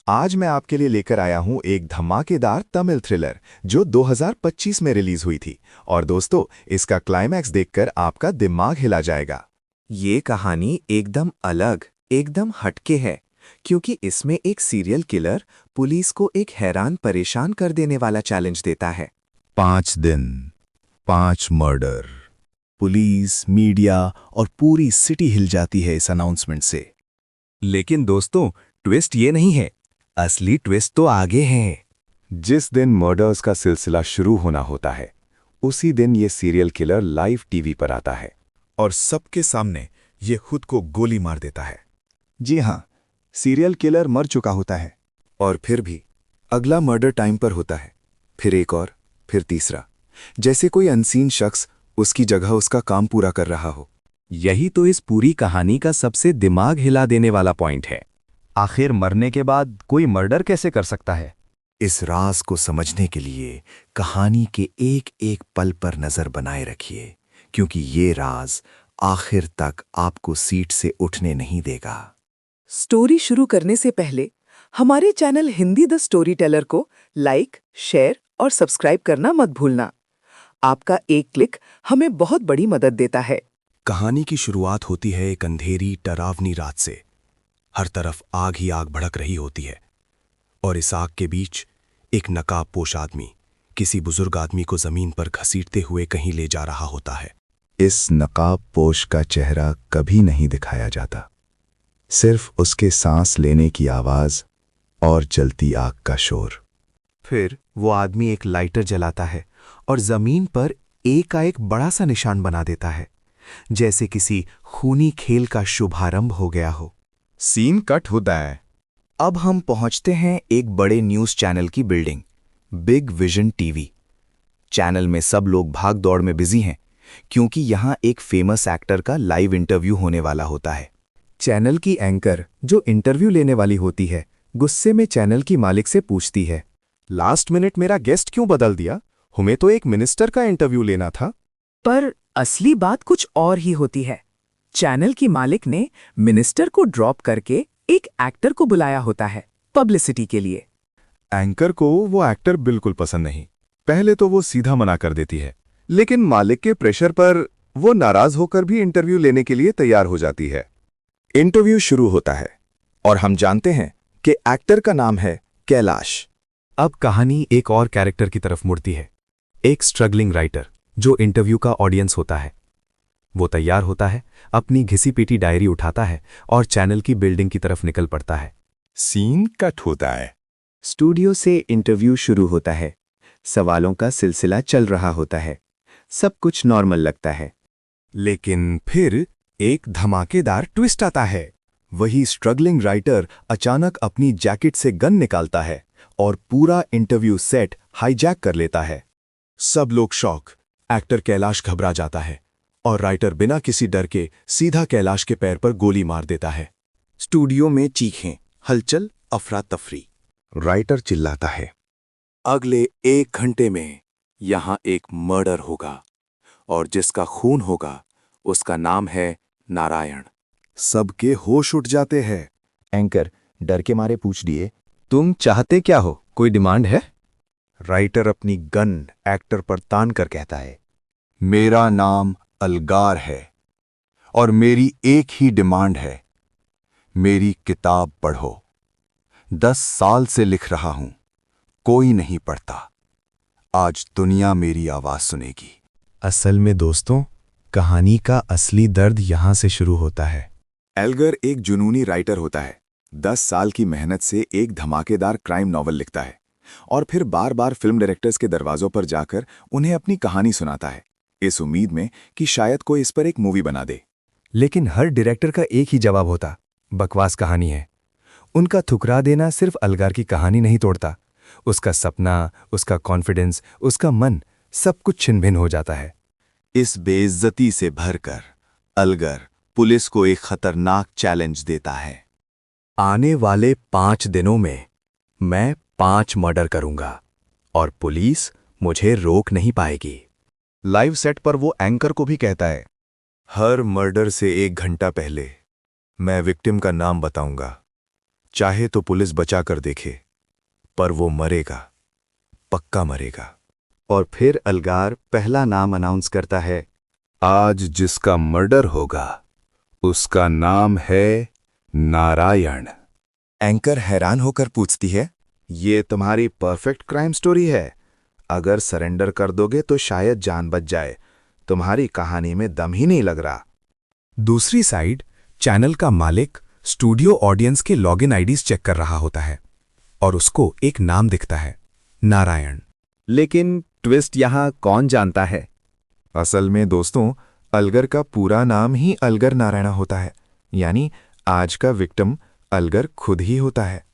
आज मैं आपके लिए लेकर आया हूं एक धमाकेदार तमिल थ्रिलर जो 2025 में रिलीज हुई थी। और दोस्तों, इसका क्लाइमैक्स देखकर आपका दिमाग हिला जाएगा। ये कहानी एकदम अलग, एकदम हटके है, क्योंकि इसमें एक सीरियल किलर पुलिस को एक हैरान परेशान कर देने वाला चैलेंज देता है। 5 दिन, 5 मर्डर। पुलिस, मीडिया और पूरी सिटी हिल जाती है इस अनाउंसमेंट से। लेकिन दोस्तों, ट्विस्ट ये नहीं है, असली ट्विस्ट तो आगे है। जिस दिन मर्डर्स का सिलसिला शुरू होना होता है, उसी दिन ये सीरियल किलर लाइव टीवी पर आता है और सबके सामने ये खुद को गोली मार देता है। जी हाँ, सीरियल किलर मर चुका होता है और फिर भी अगला मर्डर टाइम पर होता है। फिर एक और, फिर तीसरा, जैसे कोई अनसीन शख्स उसकी जगह उसका काम पूरा कर रहा हो। यही तो इस पूरी कहानी का सबसे दिमाग हिला देने वाला पॉइंट है। आखिर मरने के बाद कोई मर्डर कैसे कर सकता है? इस राज को समझने के लिए कहानी के एक एक पल पर नजर बनाए रखिए, क्योंकि ये राज आखिर तक आपको सीट से उठने नहीं देगा। स्टोरी शुरू करने से पहले हमारे channel Hindi the story teller को लाइक, शेयर और सब्सक्राइब करना मत भूलना। आपका एक क्लिक हमें बहुत बड़ी मदद देता है। कहानी की शुरुआत होती है एक अंधेरी डरावनी रात से। हर तरफ आग ही आग भड़क रही होती है और इस आग के बीच एक नकाबपोश आदमी किसी बुजुर्ग आदमी को जमीन पर घसीटते हुए कहीं ले जा रहा होता है। इस नकाबपोश का चेहरा कभी नहीं दिखाया जाता, सिर्फ उसके सांस लेने की आवाज और जलती आग का शोर। फिर वो आदमी एक लाइटर जलाता है और जमीन पर एकाएक बड़ा सा निशान बना देता है, जैसे किसी खूनी खेल का शुभारंभ हो गया हो। सीन कट होता है। अब हम पहुंचते हैं एक बड़े न्यूज़ चैनल की building, big vision TV. Channel में सब लोग भाग दौड़ में बिजी हैं, क्योंकि यहां एक फेमस एक्टर का लाइव इंटरव्यू होने वाला होता है। चैनल की एंकर जो इंटरव्यू लेने वाली होती है, गुस्से में चैनल की मालिक से पूछती है, लास्ट मिनट मेरा गेस्ट क्यों बदल दिया? हमें तो एक मिनिस्टर का इंटरव्यू लेना था। पर असली बात कुछ और ही होती है। चैनल की मालिक ने मिनिस्टर को ड्रॉप करके एक एक्टर को बुलाया होता है पब्लिसिटी के लिए। एंकर को वो एक्टर बिल्कुल पसंद नहीं। पहले तो वो सीधा मना कर देती है, लेकिन मालिक के प्रेशर पर वो नाराज होकर भी इंटरव्यू लेने के लिए तैयार हो जाती है। इंटरव्यू शुरू होता है और हम जानते हैं कि एक्टर का नाम है कैलाश। अब कहानी एक और कैरेक्टर की तरफ मुड़ती है, एक स्ट्रगलिंग राइटर जो इंटरव्यू का ऑडियंस होता है। वो तैयार होता है, अपनी घिसी पीटी डायरी उठाता है और चैनल की बिल्डिंग की तरफ निकल पड़ता है। सीन कट होता है। स्टूडियो से इंटरव्यू शुरू होता है। सवालों का सिलसिला चल रहा होता है। सब कुछ नॉर्मल लगता है, लेकिन फिर एक धमाकेदार ट्विस्ट आता है। वही स्ट्रगलिंग राइटर अचानक अपनी जैकेट से गन निकालता है और पूरा इंटरव्यू सेट हाईजैक कर लेता है। सब लोग शॉक। एक्टर कैलाश घबरा जाता है और राइटर बिना किसी डर के सीधा कैलाश के पैर पर गोली मार देता है। स्टूडियो में चीखें, हलचल, अफरा तफरी। राइटर चिल्लाता है, अगले 1 घंटे में यहां एक मर्डर होगा और जिसका खून होगा उसका नाम है नारायण। सबके होश उठ जाते हैं। एंकर डर के मारे पूछ दिए, तुम चाहते क्या हो? कोई डिमांड है? राइटर अपनी गन एक्टर पर तान कर कहता है, मेरा नाम अलगार है और मेरी एक ही डिमांड है, मेरी किताब पढ़ो। 10 साल से लिख रहा हूं, कोई नहीं पढ़ता। आज दुनिया मेरी आवाज सुनेगी। असल में दोस्तों, कहानी का असली दर्द यहां से शुरू होता है। एल्गर एक जुनूनी राइटर होता है। 10 साल की मेहनत से एक धमाकेदार क्राइम नॉवल लिखता है और फिर बार बार फिल्म डायरेक्टर्स के दरवाजों पर जाकर उन्हें अपनी कहानी सुनाता है, इस उम्मीद में कि शायद कोई इस पर एक मूवी बना दे। लेकिन हर डायरेक्टर का एक ही जवाब होता, बकवास कहानी है। उनका ठुकरा देना सिर्फ अलगार की कहानी नहीं तोड़ता, उसका सपना, उसका कॉन्फिडेंस, उसका मन, सब कुछ छिन-भिन हो जाता है। इस बेइज्जती से भरकर अलगर पुलिस को एक खतरनाक चैलेंज देता है। आने वाले 5 दिनों में मैं 5 मर्डर करूंगा और पुलिस मुझे रोक नहीं पाएगी। लाइव सेट पर वो एंकर को भी कहता है, हर मर्डर से 1 घंटा पहले मैं विक्टिम का नाम बताऊंगा। चाहे तो पुलिस बचा कर देखे, पर वो मरेगा, पक्का मरेगा। और फिर अलगार पहला नाम अनाउंस करता है। आज जिसका मर्डर होगा उसका नाम है नारायण। एंकर हैरान होकर पूछती है, ये तुम्हारी परफेक्ट क्राइम स्टोरी है। अगर सरेंडर कर दोगे तो शायद जान बच जाए। तुम्हारी कहानी में दम ही नहीं लग रहा। दूसरी साइड चैनल का मालिक स्टूडियो ऑडियंस के लॉगिन आईडीज चेक कर रहा होता है और उसको एक नाम दिखता है, नारायण। लेकिन ट्विस्ट यहाँ कौन जानता है? असल में दोस्तों, अलगर का पूरा नाम ही अलगर नारायणा होता है, यानी आज का विक्टिम अलगर खुद ही होता है।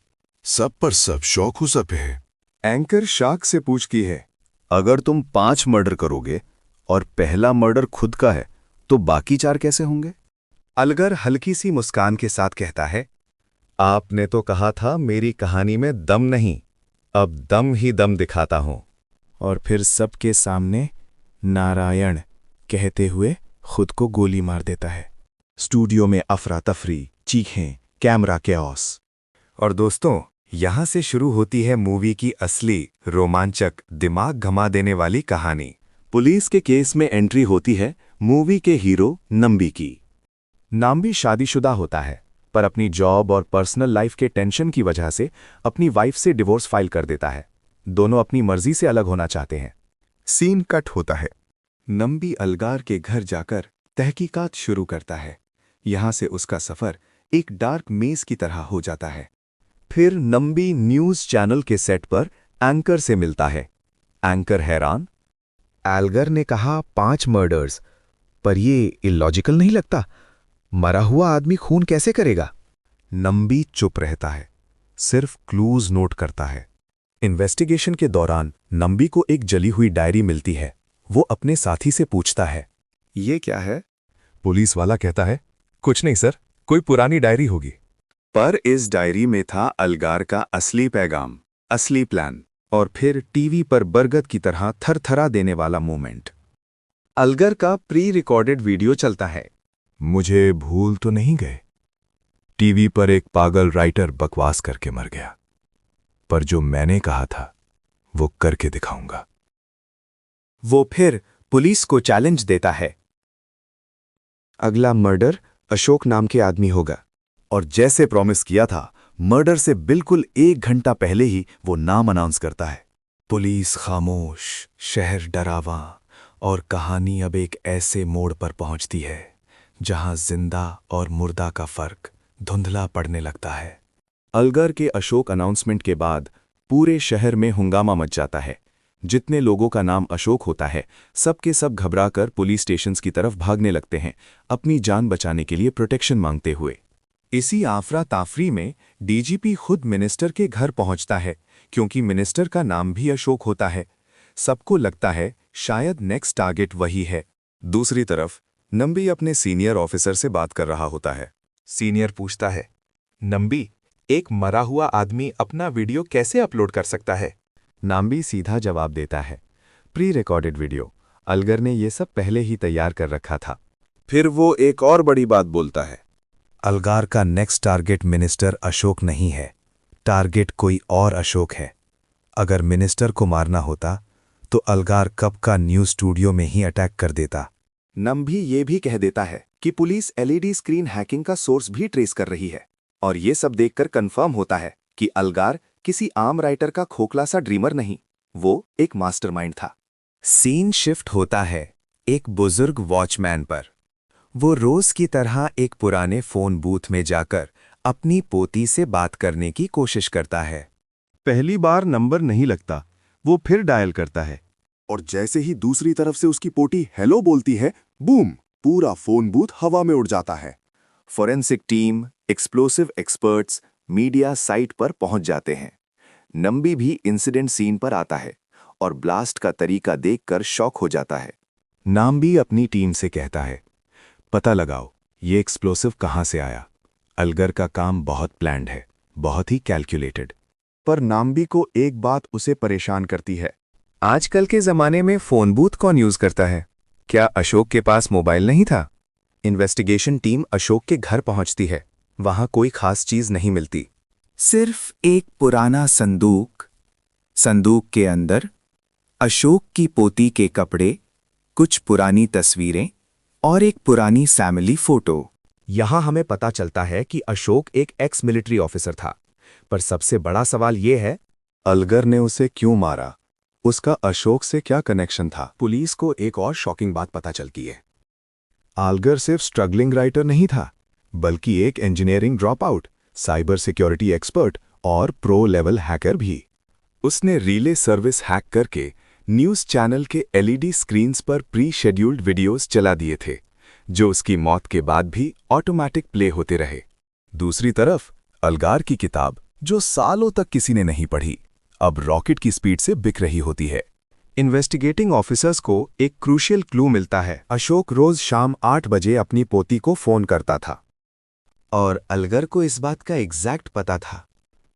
सब पर सब शौक हो सब है। एंकर शाक से पूछती है, अगर तुम 5 मर्डर करोगे और पहला मर्डर खुद का है तो बाकी 4 कैसे होंगे? अलगर हल्की सी मुस्कान के साथ कहता है, आपने तो कहा था मेरी कहानी में दम नहीं, अब दम ही दम दिखाता हूं। और फिर सबके सामने नारायण कहते हुए खुद को गोली मार देता है। स्टूडियो में अफरा तफरी, चीखें, कैमरा कैओस। और दोस्तों, यहां से शुरू होती है मूवी की असली रोमांचक, दिमाग घुमा देने वाली कहानी। पुलिस के केस में एंट्री होती है मूवी के हीरो नंबी की। नाम्बी शादीशुदा होता है, पर अपनी जॉब और पर्सनल लाइफ के टेंशन की वजह से अपनी वाइफ से डिवोर्स फाइल कर देता है। दोनों अपनी मर्जी से अलग होना चाहते हैं। सीन कट होता है। नंबी अलगार के घर जाकर तहकीकात शुरू करता है। यहां से उसका सफर एक डार्क मेज की तरह हो जाता है। फिर नंबी न्यूज चैनल के सेट पर एंकर से मिलता है। एंकर हैरान, अलगर ने कहा 5 मर्डर्स, पर ये इलॉजिकल नहीं लगता। मरा हुआ आदमी खून कैसे करेगा? नंबी चुप रहता है, सिर्फ क्लूज नोट करता है। इन्वेस्टिगेशन के दौरान नंबी को एक जली हुई डायरी मिलती है। वो अपने साथी से पूछता है, ये क्या है? पुलिस वाला कहता है, कुछ नहीं सर, कोई पुरानी डायरी होगी। पर इस डायरी में था अलगार का असली पैगाम, असली प्लान। और फिर टीवी पर बरगद की तरह थरथरा देने वाला मोमेंट। अलगर का प्री रिकॉर्डेड वीडियो चलता है। मुझे भूल तो नहीं गए? टीवी पर एक पागल राइटर बकवास करके मर गया, पर जो मैंने कहा था वो करके दिखाऊंगा। वो फिर पुलिस को चैलेंज देता है। अगला मर्डर अशोक नाम के आदमी होगा। और जैसे प्रॉमिस किया था, मर्डर से बिल्कुल 1 घंटा पहले ही वो नाम अनाउंस करता है। पुलिस खामोश, शहर डरावा, और कहानी अब एक ऐसे मोड़ पर पहुंचती है जहां जिंदा और मुर्दा का फर्क धुंधला पड़ने लगता है। अलगर के अशोक अनाउंसमेंट के बाद पूरे शहर में हंगामा मच जाता है। जितने लोगों का नाम अशोक होता है, सबके सब घबराकर पुलिस स्टेशंस की तरफ भागने लगते हैं, अपनी जान बचाने के लिए प्रोटेक्शन मांगते हुए। इसी आफरा ताफरी में डीजीपी खुद मिनिस्टर के घर पहुंचता है, क्योंकि मिनिस्टर का नाम भी अशोक होता है। सबको लगता है शायद नेक्स्ट टारगेट वही है। दूसरी तरफ नंबी अपने सीनियर ऑफिसर से बात कर रहा होता है। सीनियर पूछता है, नंबी, एक मरा हुआ आदमी अपना वीडियो कैसे अपलोड कर सकता है? नाम्बी सीधा जवाब देता है, प्री रिकॉर्डेड वीडियो। अलगर ने ये सब पहले ही तैयार कर रखा था। फिर वो एक और बड़ी बात बोलता है, अलगार का नेक्स्ट टारगेट मिनिस्टर अशोक नहीं है, टारगेट कोई और अशोक है। अगर मिनिस्टर को मारना होता तो अलगार कब का न्यूज़ स्टूडियो में ही अटैक कर देता। नंबी ये भी कह देता है कि पुलिस एलईडी स्क्रीन हैकिंग का सोर्स भी ट्रेस कर रही है, और ये सब देखकर कंफर्म होता है कि अलगार किसी आम राइटर का खोखला सा ड्रीमर नहीं, वो एक मास्टरमाइंड था। सीन शिफ्ट होता है एक बुजुर्ग वॉचमैन पर। वो रोज की तरह एक पुराने फोन बूथ में जाकर अपनी पोती से बात करने की कोशिश करता है। पहली बार नंबर नहीं लगता, वो फिर डायल करता है, और जैसे ही दूसरी तरफ से उसकी पोती हेलो बोलती है, बूम, पूरा फोन बूथ हवा में उड़ जाता है। Forensic team, explosive experts, media site पर पहुंच जाते हैं। नंबी भी इंसिडेंट सीन पर आता है और ब्लास्ट का तरीका देखकर शॉक हो जाता है। नाम्बी अपनी टीम से कहता है, पता लगाओ ये एक्सप्लोसिव कहां से आया। अलगर का काम बहुत प्लान्ड है, बहुत ही कैलकुलेटेड। पर नाम्बी को एक बात उसे परेशान करती है। आजकल के जमाने में फोन बूथ कौन यूज करता है? क्या अशोक के पास मोबाइल नहीं था? इन्वेस्टिगेशन टीम अशोक के घर पहुंचती है। वहां कोई खास चीज नहीं मिलती, सिर्फ एक पुराना संदूक, संदूक के अंदर अशोक की पोती के कपड़े, कुछ पुरानी तस्वीरें और एक पुरानी फैमिली फोटो। यहां हमें पता चलता है कि अशोक एक एक्स मिलिट्री ऑफिसर था, पर सबसे बड़ा सवाल यह है, अलगर ने उसे क्यों मारा? उसका अशोक से क्या कनेक्शन था? पुलिस को एक और शॉकिंग बात पता चलती है। अलगर सिर्फ स्ट्रगलिंग राइटर नहीं था, बल्कि एक engineering drop out, cyber security expert और प्रो लेवल हैकर भी। उसने रिले सर्विस हैक करके न्यूज़ चैनल के एलईडी स्क्रीन्स पर प्री शेड्यूल्ड वीडियोस चला दिए थे, जो उसकी मौत के बाद भी ऑटोमेटिक प्ले होते रहे। दूसरी तरफ अलगार की किताब, जो सालों तक किसी ने नहीं पढ़ी, अब रॉकेट की स्पीड से बिक रही होती है। इन्वेस्टिगेटिंग ऑफिसर्स को एक क्रूशियल क्लू मिलता है। अशोक रोज शाम 8 बजे अपनी पोती को फोन करता था, और अलगर को इस बात का एग्जैक्ट पता था।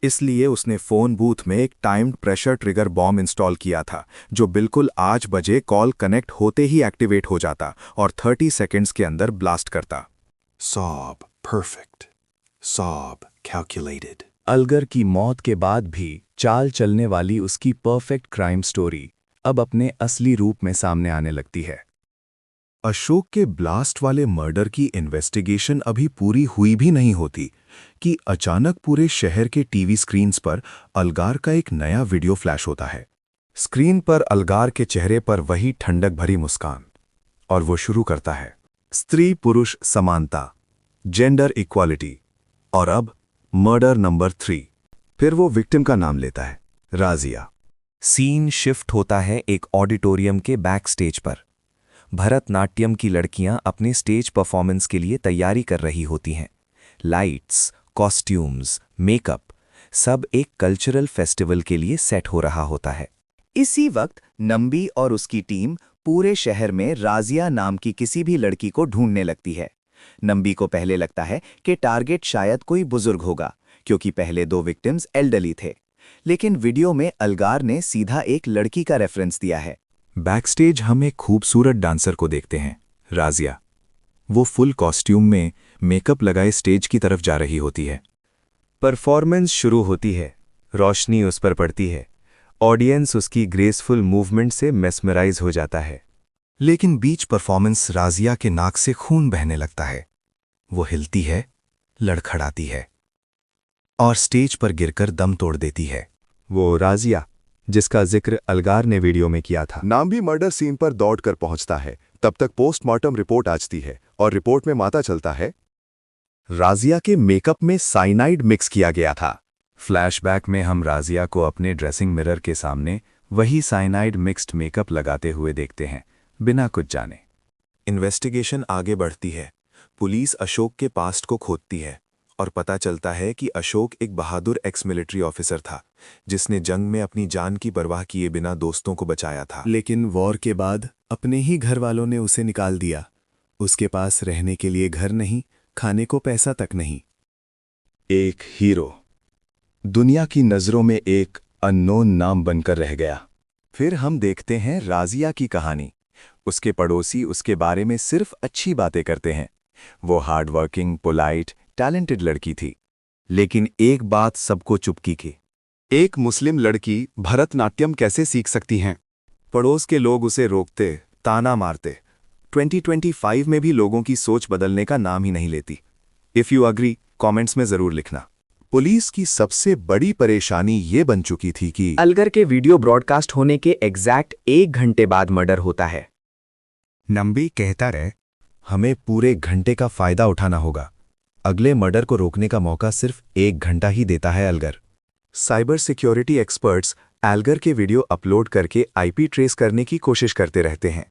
इसलिए उसने फोन बूथ में एक timed pressure trigger bomb install किया था, जो बिल्कुल 8 बजे कॉल कनेक्ट होते ही एक्टिवेट हो जाता और 30 सेकंड्स के अंदर ब्लास्ट करता। Sob, perfect. Sob, calculated. अलगर की मौत के बाद भी चाल चलने वाली उसकी परफेक्ट क्राइम स्टोरी अब अपने असली रूप में सामने आने लगती है। अशोक के ब्लास्ट वाले मर्डर की इन्वेस्टिगेशन अभी पूरी हुई भी नहीं होती कि अचानक पूरे शहर के टीवी स्क्रीन्स पर अलगार का एक नया वीडियो फ्लैश होता है। स्क्रीन पर अलगार के चेहरे पर वही ठंडक भरी मुस्कान, और वो शुरू करता है, स्त्री पुरुष समानता, जेंडर इक्वालिटी, और अब मर्डर नंबर 3। फिर वो विक्टिम का नाम लेता है, राजिया। सीन शिफ्ट होता है एक ऑडिटोरियम के बैक स्टेज पर। भरतनाट्यम की लड़कियां अपने स्टेज परफॉर्मेंस के लिए तैयारी कर रही होती हैं। लाइट्स, कॉस्ट्यूम्स, मेकअप, सब एक कल्चरल फेस्टिवल के लिए सेट हो रहा होता है। इसी वक्त नंबी और उसकी टीम पूरे शहर में राजिया नाम की किसी भी लड़की को ढूंढने लगती है। नंबी को पहले लगता है कि टारगेट शायद कोई बुजुर्ग होगा, क्योंकि पहले 2 विक्टिम्स एल्डरली थे। लेकिन वीडियो में अलगार ने सीधा एक लड़की का रेफरेंस दिया है। बैकस्टेज हम एक खूबसूरत डांसर को देखते हैं, राजिया। वो फुल कॉस्ट्यूम में मेकअप लगाए स्टेज की तरफ जा रही होती है। परफॉर्मेंस शुरू होती है, रोशनी उस पर पड़ती है, ऑडियंस उसकी ग्रेसफुल मूवमेंट से मेस्मराइज हो जाता है। लेकिन बीच परफॉर्मेंस राजिया के नाक से खून बहने लगता है। वो हिलती है, लड़खड़ाती है और स्टेज पर गिरकर दम तोड़ देती है। वो राजिया जिसका जिक्र अलगार ने वीडियो में किया था। नाम भी मर्डर सीन पर दौड़कर पहुंचता है। तब तक पोस्टमार्टम रिपोर्ट आती है और रिपोर्ट में माता चलता है, राजिया के मेकअप में साइनाइड मिक्स किया गया था। फ्लैशबैक में हम राजिया को अपने ड्रेसिंग मिरर के सामने वही साइनाइड मिक्स्ड मेकअप लगाते हुए देखते हैं, बिना कुछ जाने। इन्वेस्टिगेशन आगे बढ़ती है। पुलिस अशोक के पास्ट को खोदती है और पता चलता है कि अशोक एक बहादुर एक्स मिलिट्री ऑफिसर था, जिसने जंग में अपनी जान की परवाह किए बिना दोस्तों को बचाया था। लेकिन वॉर के बाद अपने ही घर वालों ने उसे निकाल दिया। उसके पास रहने के लिए घर नहीं, खाने को पैसा तक नहीं। एक हीरो दुनिया की नज़रों में एक अननोन नाम बनकर रह गया। फिर हम देखते हैं राजिया की कहानी। उसके पड़ोसी उसके बारे में सिर्फ अच्छी बातें करते हैं। वो हार्डवर्किंग, पोलाइट, टैलेंटेड लड़की थी। लेकिन एक बात सबको चुपकी की, एक मुस्लिम लड़की भरतनाट्यम कैसे सीख सकती हैं? पड़ोस के लोग उसे रोकते, ताना मारते। 2025 में भी लोगों की सोच बदलने का नाम ही नहीं लेती। इफ़ यू अग्री, कमेंट्स में ज़रूर लिखना। पुलिस की सबसे बड़ी परेशानी ये बन चुकी थी कि अलगर के वीडियो ब्रॉडकास्ट होने के एग्जैक्ट 1 घंटे बाद मर्डर होता है। नंबी कहता रहे, हमें पूरे घंटे का फायदा उठाना होगा। अगले मर्डर को रोकने का मौका सिर्फ 1 घंटा ही देता है अलगर। साइबर सिक्योरिटी एक्सपर्ट्स अलगर के वीडियो अपलोड करके आईपी ट्रेस करने की कोशिश करते रहते हैं,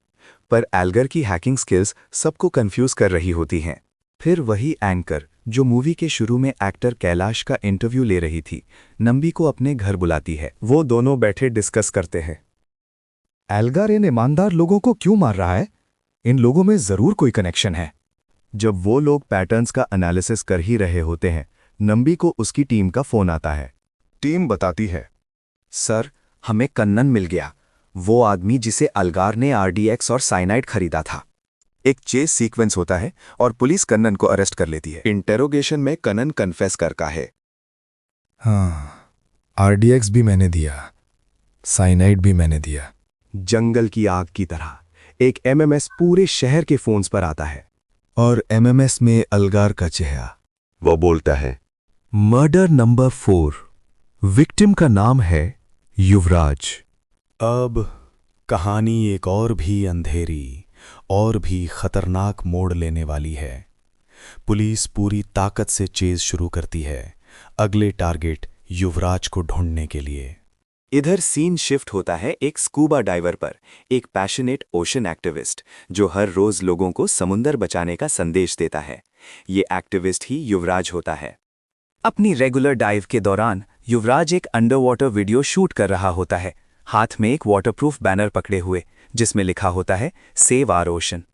पर अलगर की हैकिंग स्किल्स सबको कंफ्यूज कर रही होती हैं। फिर वही एंकर जो मूवी के शुरू में एक्टर कैलाश का इंटरव्यू ले रही थी, नंबी को अपने घर बुलाती है। वो दोनों बैठे डिस्कस करते हैं। अलगर इन ईमानदार लोगों को क्यों मार रहा है? इन लोगों में जरूर कोई कनेक्शन है। जब वो लोग पैटर्न्स का एनालिसिस कर ही रहे होते हैं, नंबी को उसकी टीम का फोन आता है। टीम बताती है, सर, हमें कन्नन मिल गया, वो आदमी जिसे अलगार ने RDX और साइनाइड खरीदा था। एक चेस सीक्वेंस होता है और पुलिस कन्नन को अरेस्ट कर लेती है। इंटेरोगेशन में कन्नन कन्फेस करता है, हाँ, RDX भी मैंने दिया, साइनाइड भी मैंने दिया। जंगल की आग की तरह एक MMS पूरे शहर के फोन्स पर आता है। और MMS में अलगार का चेहरा। वो बोलता है, मर्डर नंबर 4। विक्टिम का नाम है युवराज। अब कहानी एक और भी अंधेरी और भी खतरनाक मोड़ लेने वाली है। पुलिस पूरी ताकत से चेज शुरू करती है अगले टारगेट युवराज को ढूंढने के लिए। इधर सीन शिफ्ट होता है एक स्कूबा डाइवर पर, एक पैशनेट ओशन एक्टिविस्ट जो हर रोज लोगों को समुंदर बचाने का संदेश देता है। ये एक्टिविस्ट ही युवराज होता है। अपनी रेगुलर डाइव के दौरान युवराज एक अंडर वाटर वीडियो शूट कर रहा होता है, हाथ में एक वाटरप्रूफ बैनर पकड़े हुए जिसमें लिखा होता है सेव आवर ओशन।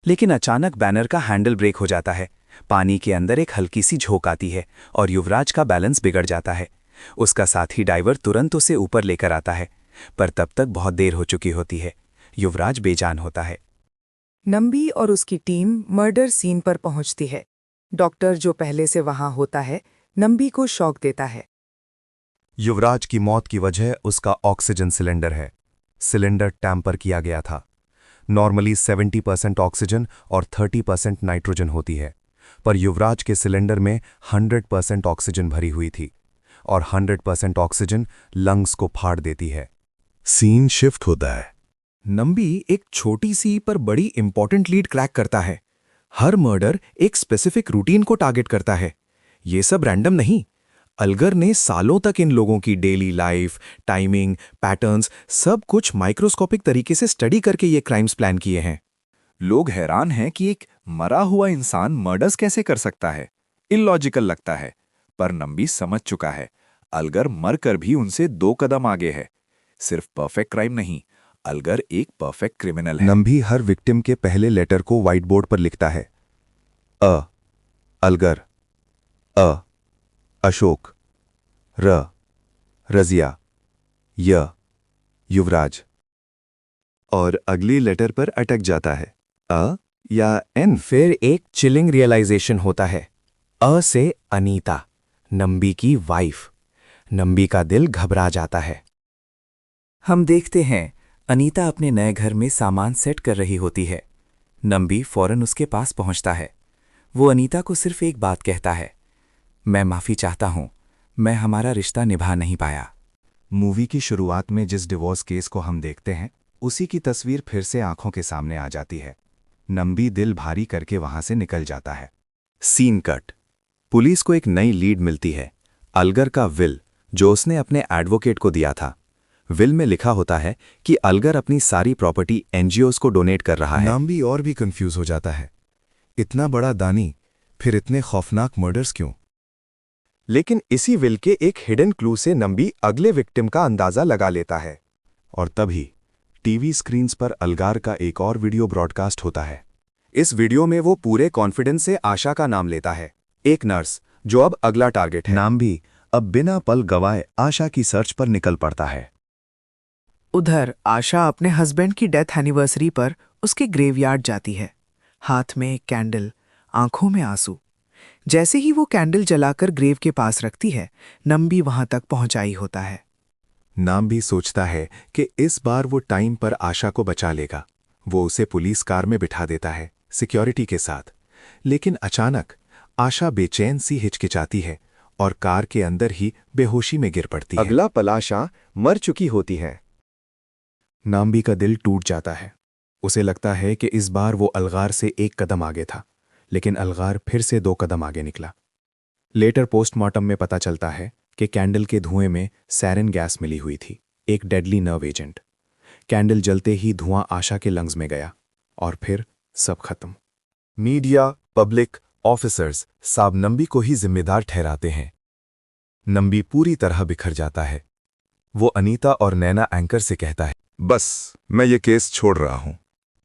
लेकिन अचानक बैनर का हैंडल ब्रेक हो जाता है, पानी के अंदर एक हल्की सी झोंक आती है और युवराज का बैलेंस बिगड़ जाता है। उसका साथी डाइवर तुरंत उसे ऊपर लेकर आता है, पर तब तक बहुत देर हो चुकी होती है। युवराज बेजान होता है। नंबी और उसकी टीम मर्डर सीन पर पहुंचती है। डॉक्टर जो पहले से वहां होता है, नंबी को शॉक देता है। युवराज की मौत की वजह उसका ऑक्सीजन सिलेंडर है। सिलेंडर टैम्पर किया गया था। नॉर्मली 70% ऑक्सीजन और 30% नाइट्रोजन होती है, पर युवराज के सिलेंडर में 100% ऑक्सीजन भरी हुई थी और 100% ऑक्सीजन लंग्स को फाड़ देती है। सीन शिफ्ट होता है। नंबी एक छोटी सी पर बड़ी इंपॉर्टेंट लीड क्रैक करता है। हर मर्डर एक स्पेसिफिक रूटीन को टारगेट करता है। ये सब रैंडम नहीं। अलगर ने सालों तक इन लोगों की डेली लाइफ, टाइमिंग, पैटर्न्स सब कुछ माइक्रोस्कोपिक तरीके से स्टडी करके ये क्राइम्स प्लान किए हैं। लोग हैरान हैं कि एक मरा हुआ इंसान मर्डर्स कैसे कर सकता है। इलॉजिकल लगता है, पर नंबी समझ चुका है अलगर मरकर भी उनसे 2 कदम आगे है। सिर्फ परफेक्ट क्राइम नहीं, अलगर एक परफेक्ट क्रिमिनल है। नंबी हर विक्टिम के पहले लेटर को व्हाइट बोर्ड पर लिखता है। अलगर, अशोक, रजिया, युवराज। और अगली लेटर पर अटक जाता है। या एन। फिर एक चिलिंग रियलाइजेशन होता है। से अनीता, नंबी की वाइफ। नंबी का दिल घबरा जाता है। हम देखते हैं अनीता अपने नए घर में सामान सेट कर रही होती है। नंबी फौरन उसके पास पहुंचता है। वो अनीता को सिर्फ एक बात कहता है, मैं माफी चाहता हूं, मैं हमारा रिश्ता निभा नहीं पाया। मूवी की शुरुआत में जिस डिवोर्स केस को हम देखते हैं, उसी की तस्वीर फिर से आंखों के सामने आ जाती है। नंबी दिल भारी करके वहां से निकल जाता है। Scene cut. पुलिस को एक नई लीड मिलती है, अलगर का विल, जो उसने अपने एडवोकेट को दिया था। विल में लिखा होता है कि अलगर अपनी सारी प्रॉपर्टी NGOs को डोनेट कर रहा है। नंबी और भी कंफ्यूज हो जाता है। इतना बड़ा दानी, फिर इतने खौफनाक मर्डर्स क्यों? लेकिन इसी विल के एक हिडन क्लू से नंबी अगले विक्टिम का अंदाजा लगा लेता है। और तभी टीवी स्क्रीन्स पर अलगार का एक और वीडियो ब्रॉडकास्ट होता है। इस वीडियो में वो पूरे कॉन्फिडेंस से आशा का नाम लेता है, एक नर्स जो अब अगला टारगेट है। नाम भी अब बिना पल गवाए आशा की सर्च पर निकल पड़ता है। उधर आशा अपने हस्बैंड की डेथ एनिवर्सरी पर उसके ग्रेवयार्ड जाती है, हाथ में एक कैंडल, आंखों में आंसू। जैसे ही वो कैंडल जलाकर ग्रेव के पास रखती है, नंबी वहां तक पहुंचा ही होता है। नाम भी सोचता है कि इस बार वो टाइम पर आशा को बचा लेगा। वो उसे पुलिस कार में बिठा देता है, सिक्योरिटी के साथ। लेकिन अचानक आशा बेचैन सी हिचकिचाती है और कार के अंदर ही बेहोशी में गिर पड़ती है। अगला पल आशा मर चुकी होती है। नाम्बी का दिल टूट जाता है। उसे लगता है कि इस बार वो अलगार से 1 कदम आगे था, लेकिन अलगार फिर से 2 कदम आगे निकला। लेटर पोस्टमार्टम में पता चलता है कि कैंडल के धुएं में सैरिन गैस मिली हुई थी, एक डेडली नर्व एजेंट। कैंडल जलते ही धुआं आशा के लंग्स में गया और फिर सब खत्म। मीडिया, पब्लिक, ऑफिसर्स सब नंबी को ही जिम्मेदार ठहराते हैं। नंबी पूरी तरह बिखर जाता है। वो अनीता और नैना एंकर से कहता है, बस मैं ये केस छोड़ रहा हूं।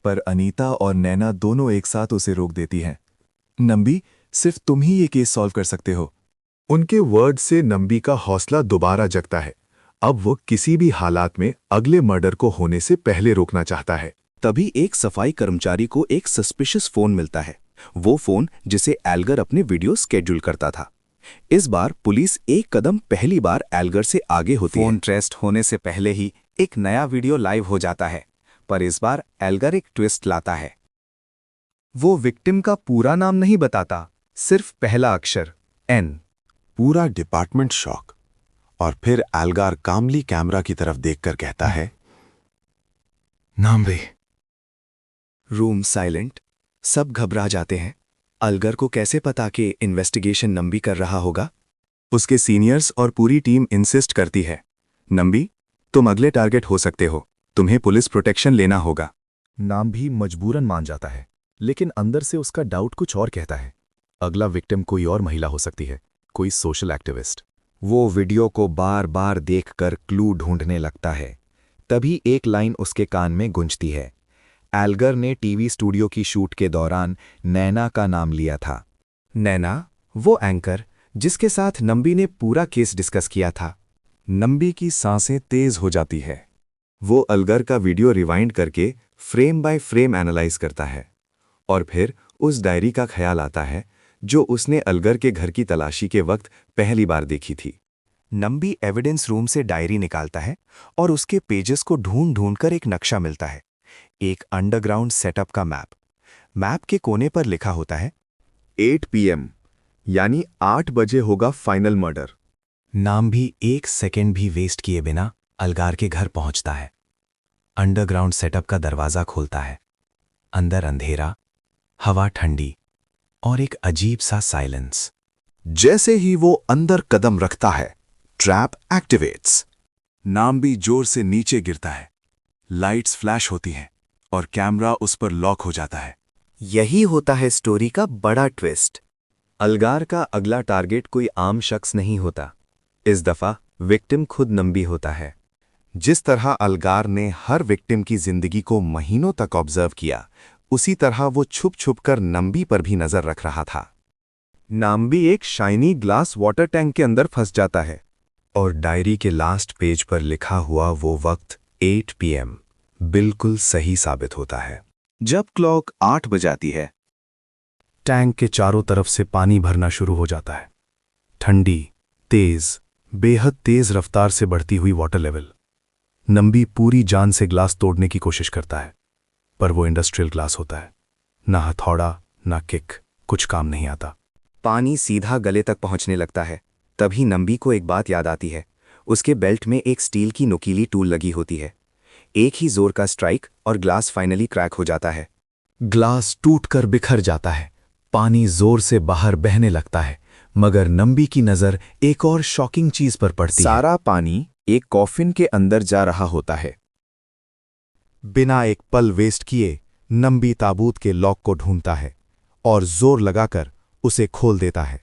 पर अनीता और नैना दोनों एक साथ उसे रोक देती हैं। नंबी, सिर्फ तुम ही ये केस सॉल्व कर सकते हो। उनके वर्ड से नंबी का हौसला दोबारा जगता है। अब वो किसी भी हालात में अगले मर्डर को होने से पहले रोकना चाहता है। तभी एक सफाई कर्मचारी को एक सस्पिशियस फोन मिलता है। वो फोन जिसे एल्गर अपने वीडियो स्केड्यूल करता था। इस बार पुलिस एक कदम पहली बार एल्गर से आगे होती है। फोन ट्रेस्ट होने से पहले ही एक नया वीडियो लाइव हो जाता है, पर इस बार एल्गर एक ट्विस्ट लाता है। वो विक्टिम का पूरा नाम नहीं बताता, सिर्फ पहला अक्षर एन। पूरा डिपार्टमेंट शॉक। और फिर एल्गार कामली कैमरा की तरफ देखकर कहता है, नाम भी। रूम साइलेंट, सब घबरा जाते हैं। अलगर को कैसे पता कि इन्वेस्टिगेशन नंबी कर रहा होगा? उसके सीनियर्स और पूरी टीम इंसिस्ट करती है, नंबी, तुम अगले टारगेट हो सकते हो, तुम्हें पुलिस प्रोटेक्शन लेना होगा। नाम भी मजबूरन मान जाता है, लेकिन अंदर से उसका डाउट कुछ और कहता है। अगला विक्टिम कोई और महिला हो सकती है, कोई सोशल एक्टिविस्ट। वो वीडियो को बार बार देखकर क्लू ढूंढने लगता है। तभी एक लाइन उसके कान में गूंजती है। एल्गर ने टीवी स्टूडियो की शूट के दौरान नैना का नाम लिया था। नैना, वो एंकर जिसके साथ नंबी ने पूरा केस डिस्कस किया था। नंबी की सांसें तेज हो जाती है। वो अलगर का वीडियो रिवाइंड करके फ्रेम बाय फ्रेम एनालाइज करता है और फिर उस डायरी का ख्याल आता है जो उसने अलगर के घर की तलाशी के वक्त पहली बार देखी थी। नंबी एविडेंस रूम से डायरी निकालता है और उसके पेजेस को ढूंढ ढूंढकर एक नक्शा मिलता है, एक अंडरग्राउंड सेटअप का मैप के कोने पर लिखा होता है 8 PM, यानी 8 बजे होगा फाइनल मर्डर। नाम भी एक सेकेंड भी वेस्ट किए बिना अलगार के घर पहुंचता है। अंडरग्राउंड सेटअप का दरवाजा खोलता है। अंदर अंधेरा, हवा ठंडी और एक अजीब सा साइलेंस। जैसे ही वो अंदर कदम रखता है, ट्रैप एक्टिवेट्स। नाम भी जोर से नीचे गिरता है, लाइट्स फ्लैश होती हैं और कैमरा उस पर लॉक हो जाता है। यही होता है स्टोरी का बड़ा ट्विस्ट। अलगार का अगला टारगेट कोई आम शख्स नहीं होता। इस दफा विक्टिम खुद नंबी होता है। जिस तरह अलगार ने हर विक्टिम की जिंदगी को महीनों तक ऑब्जर्व किया, उसी तरह वो छुप छुप कर नंबी पर भी नजर रख रहा था। नाम्बी एक शाइनी ग्लास वाटर टैंक के अंदर फंस जाता है और डायरी के लास्ट पेज पर लिखा हुआ वो वक्त 8 PM बिल्कुल सही साबित होता है। जब क्लॉक 8 बजाती है, टैंक के चारों तरफ से पानी भरना शुरू हो जाता है। ठंडी, तेज, बेहद तेज रफ्तार से बढ़ती हुई वाटर लेवल। नंबी पूरी जान से ग्लास तोड़ने की कोशिश करता है, पर वो इंडस्ट्रियल ग्लास होता है। ना हथौड़ा, ना किक, कुछ काम नहीं आता। पानी सीधा गले तक पहुंचने लगता है। तभी नंबी को एक बात याद आती है। उसके बेल्ट में एक स्टील की नुकीली टूल लगी होती है। एक ही जोर का स्ट्राइक और ग्लास फाइनली क्रैक हो जाता है। ग्लास टूटकर बिखर जाता है। पानी जोर से बाहर बहने लगता है, मगर नंबी की नजर एक और शॉकिंग चीज पर पड़ती है। सारा पानी एक कॉफिन के अंदर जा रहा होता है। बिना एक पल वेस्ट किए नंबी ताबूत के लॉक को ढूंढता है और जोर लगाकर उसे खोल देता है।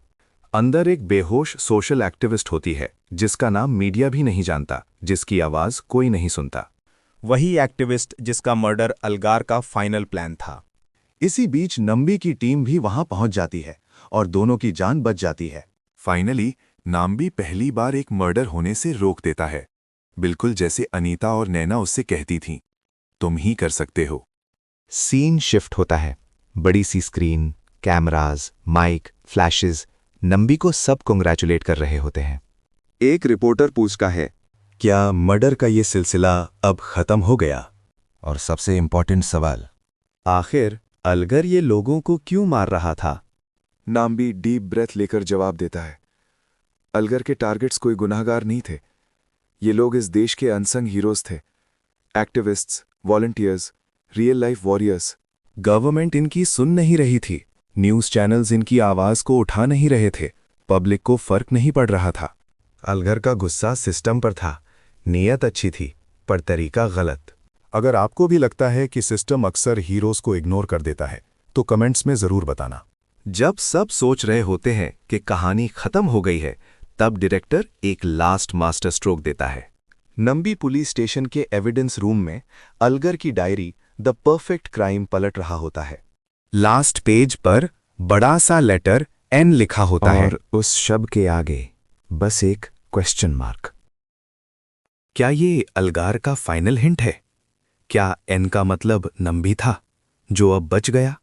अंदर एक बेहोश सोशल एक्टिविस्ट होती है जिसका नाम मीडिया भी नहीं जानता, जिसकी आवाज कोई नहीं सुनता। वही एक्टिविस्ट जिसका मर्डर अलगार का फाइनल प्लान था। इसी बीच नंबी की टीम भी वहां पहुंच जाती है और दोनों की जान बच जाती है। फाइनली नाम्बी पहली बार एक मर्डर होने से रोक देता है, बिल्कुल जैसे अनीता और नैना उससे कहती थीं, तुम ही कर सकते हो। सीन शिफ्ट होता है। बड़ी सी screen, cameras, mic, flashes. Nambi को सब कांग्रेचुलेट कर रहे होते हैं। एक रिपोर्टर पूछता है, क्या मर्डर का ये सिलसिला अब खत्म हो गया? और सबसे इंपॉर्टेंट सवाल, आखिर अलगर ये लोगों को क्यों मार रहा था? नाम्बी डीप ब्रेथ लेकर जवाब देता है, अलगर के टारगेट्स कोई गुनाहगार नहीं थे। ये लोग इस देश के अनसंग हीरोज थे। Activists, volunteers, real life warriors. Government इनकी सुन नहीं रही थी, न्यूज़ चैनल्स इनकी आवाज़ को उठा नहीं रहे थे, पब्लिक को फर्क नहीं पड़ रहा था। अलगर का गुस्सा सिस्टम पर था। नीयत अच्छी थी, पर तरीका गलत। अगर आपको भी लगता है कि सिस्टम अक्सर हीरोज को इग्नोर कर देता है, तो कमेंट्स में जरूर बताना। जब सब सोच रहे होते हैं कि कहानी खत्म हो गई है, तब डायरेक्टर एक लास्ट मास्टर स्ट्रोक देता है। नंबी पुलिस स्टेशन के एविडेंस रूम में अलगर की डायरी द परफेक्ट क्राइम पलट रहा होता है। लास्ट पेज पर बड़ा सा लेटर एन लिखा होता है और उस शब्द के आगे बस एक क्वेश्चन मार्क। क्या ये अलगार का फाइनल हिंट है? क्या एन का मतलब नंबी था जो अब बच गया,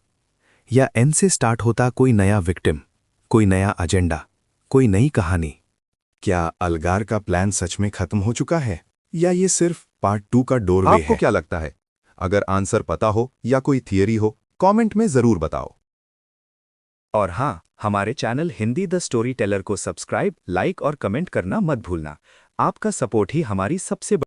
या एन से स्टार्ट होता कोई नया विक्टिम, कोई नया एजेंडा, कोई नई कहानी। क्या अलगार का प्लान सच में खत्म हो चुका है या ये सिर्फ पार्ट 2 का डोरवे है? आपको क्या लगता है? अगर आंसर पता हो या कोई थियरी हो, कमेंट में जरूर बताओ। और हाँ, हमारे channel Hindi the story teller को सब्सक्राइब, लाइक और कमेंट करना मत भूलना। आपका सपोर्ट ही हमारी सबसे